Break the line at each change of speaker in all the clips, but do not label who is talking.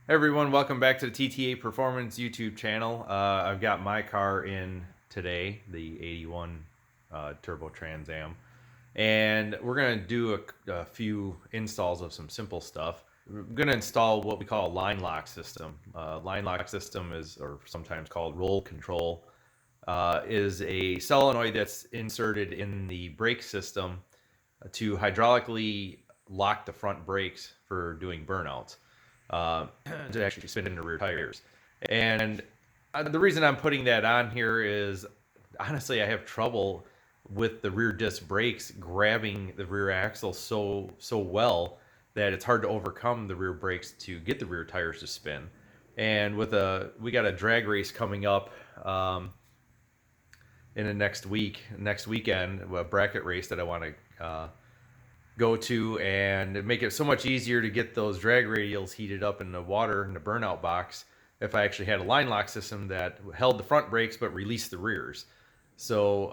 Hey everyone, welcome back to the TTA Performance YouTube channel. I've got my car in today, the 81 Turbo Trans Am, and we're going to do a few installs of some simple stuff. We're going to install what we call a line lock system. Line lock system is, or sometimes called roll control, is a solenoid that's inserted in the brake system to hydraulically lock the front brakes for doing burnouts. To actually spin into rear tires. And the reason I'm putting that on here is honestly, I have trouble with the rear disc brakes grabbing the rear axle so well that it's hard to overcome the rear brakes to get the rear tires to spin. And we got a drag race coming up in the next weekend, a bracket race that I want to go to, and make it so much easier to get those drag radials heated up in the water in the burnout box if I actually had a line lock system that held the front brakes but released the rears. So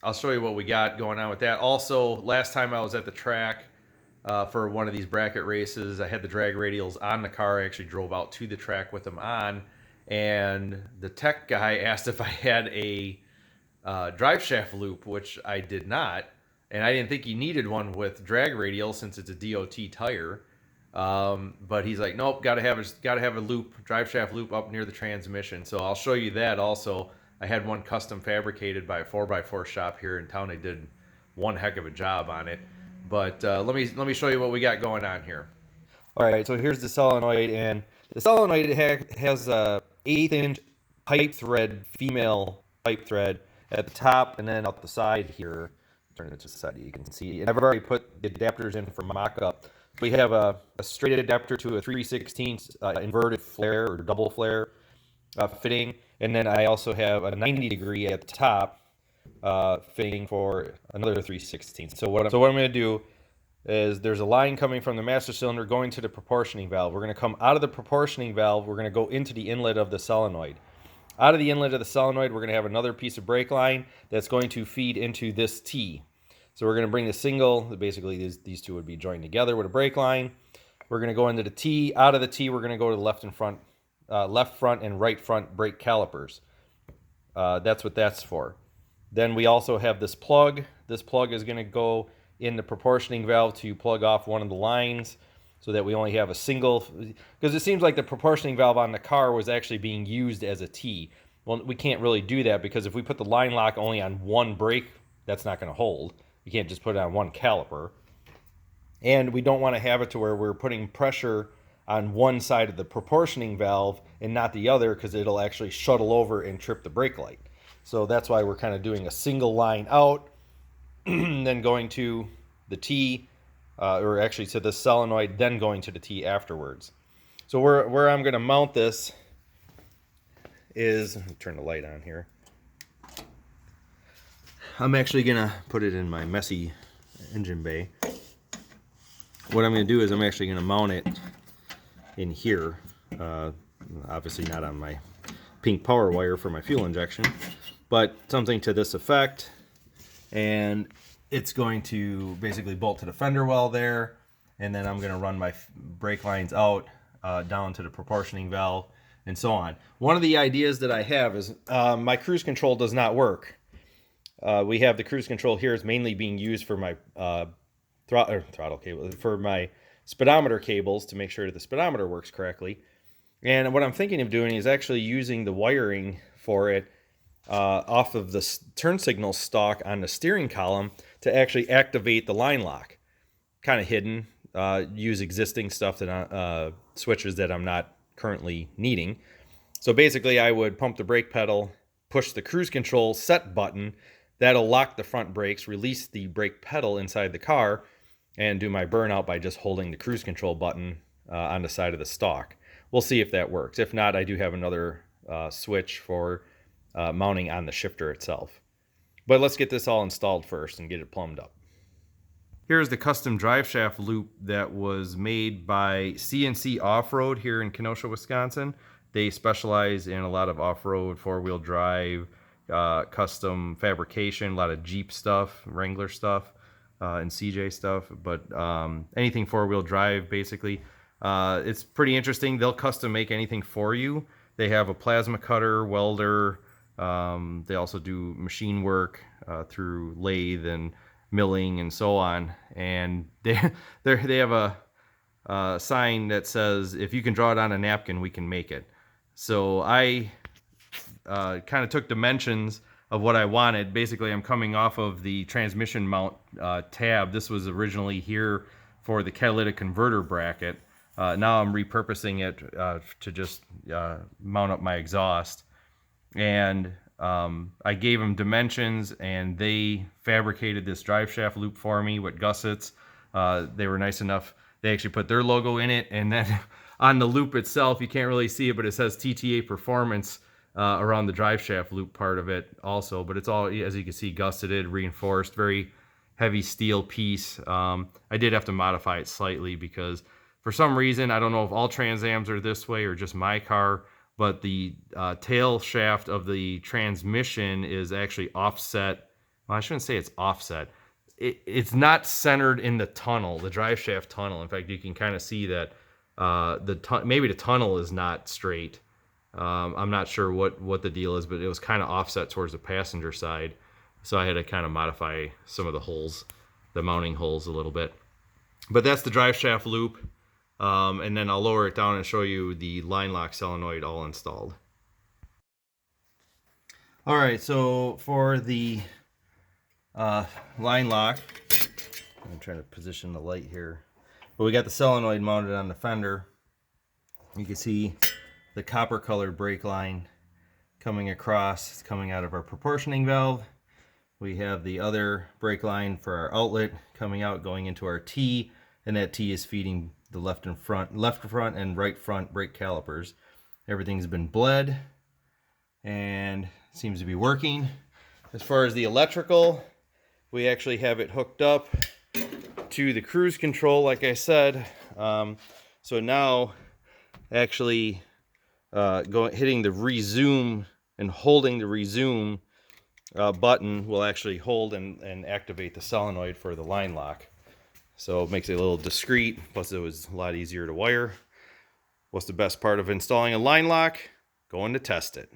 I'll show you what we got going on with that. Also, last time I was at the track for one of these bracket races, I had the drag radials on the car. I actually drove out to the track with them on, and the tech guy asked if I had a Driveshaft loop, which I did not. And I didn't think he needed one with drag radial since it's a DOT tire. But he's like, nope, gotta have a loop, Driveshaft loop up near the transmission. So I'll show you that also. I had one custom fabricated by a 4x4 shop here in town. They did one heck of a job on it. But let me show you what we got going on here.
All right, so here's the solenoid, and the solenoid has a 1/8 inch pipe thread, female pipe thread at the top, and then out the side here. Turn it to the side, you can see. And I've already put the adapters in for mock-up. We have a straight adapter to a 3/16 inverted flare or double flare fitting, and then I also have a 90-degree at the top fitting for another 3/16. So what I'm going to do is there's a line coming from the master cylinder going to the proportioning valve. We're going to come out of the proportioning valve. We're going to go into the inlet of the solenoid. Out of the inlet of the solenoid, we're going to have another piece of brake line that's going to feed into this T. So we're going to bring the single, basically these two would be joined together with a brake line. We're going to go into the T. Out of the T, we're going to go to the left front and right front brake calipers. That's what that's for. Then we also have this plug. This plug is going to go in the proportioning valve to plug off one of the lines so that we only have a single, because it seems like the proportioning valve on the car was actually being used as a T. Well, we can't really do that because if we put the line lock only on one brake, that's not going to hold. You can't just put it on one caliper. And we don't want to have it to where we're putting pressure on one side of the proportioning valve and not the other, because it'll actually shuttle over and trip the brake light. So that's why we're kind of doing a single line out, then going to the T, or actually to the solenoid, then going to the T afterwards. So where I'm going to mount this is, let me turn the light on here. I'm actually going to put it in my messy engine bay. What I'm going to do is I'm actually going to mount it in here. Obviously not on my pink power wire for my fuel injection, but something to this effect. And it's going to basically bolt to the fender well there. And then I'm going to run my brake lines out down to the proportioning valve and so on. One of the ideas that I have is my cruise control does not work. We have the cruise control here is mainly being used for my throttle cable, for my speedometer cables to make sure that the speedometer works correctly. And what I'm thinking of doing is actually using the wiring for it off of the turn signal stalk on the steering column to actually activate the line lock. Kind of hidden. Use existing stuff that switches that I'm not currently needing. So basically I would pump the brake pedal, push the cruise control set button. That'll lock the front brakes, release the brake pedal inside the car, and do my burnout by just holding the cruise control button on the side of the stalk. We'll see if that works. If not, I do have another switch for mounting on the shifter itself. But let's get this all installed first and get it plumbed up. Here's the custom Driveshaft loop that was made by CNC Off-Road here in Kenosha, Wisconsin. They specialize in a lot of off-road, four-wheel drive, custom fabrication, a lot of Jeep stuff, Wrangler stuff, and CJ stuff, but anything four-wheel drive basically. It's pretty interesting. They'll custom make anything for you. They have a plasma cutter, welder. They also do machine work through lathe and milling and so on. And they have a sign that says, if you can draw it on a napkin, we can make it. So I kind of took dimensions of what I wanted. Basically, I'm coming off of the transmission mount tab. This was originally here for the catalytic converter bracket. Now I'm repurposing it to just mount up my exhaust. And I gave them dimensions, and they fabricated this drive shaft loop for me with gussets. They were nice enough. They actually put their logo in it, and then on the loop itself, you can't really see it, but it says TTA Performance around the drive shaft loop part of it also. But it's all, as you can see, gusseted, reinforced, very heavy steel piece. I did have to modify it slightly because for some reason, I don't know if all Trans Ams are this way or just my car, but the tail shaft of the transmission is actually offset. Well, I shouldn't say it's offset. It's not centered in the tunnel, the drive shaft tunnel. In fact, you can kind of see that maybe the tunnel is not straight. I'm not sure what the deal is, but it was kind of offset towards the passenger side. So I had to kind of modify some of the holes, the mounting holes a little bit. But that's the drive shaft loop. And then I'll lower it down and show you the line lock solenoid all installed. All right, so for the line lock, I'm trying to position the light here, but we got the solenoid mounted on the fender. You can see the copper colored brake line coming across. It's coming out of our proportioning valve. We have the other brake line for our outlet coming out, going into our T, and that T is feeding the left front and right front brake calipers. Everything's been bled and seems to be working. As far as the electrical, we actually have it hooked up to the cruise control, like I said. So now actually hitting the resume and holding the resume button will actually hold and activate the solenoid for the line lock. So it makes it a little discreet, plus it was a lot easier to wire. What's the best part of installing a line lock? Going to test it.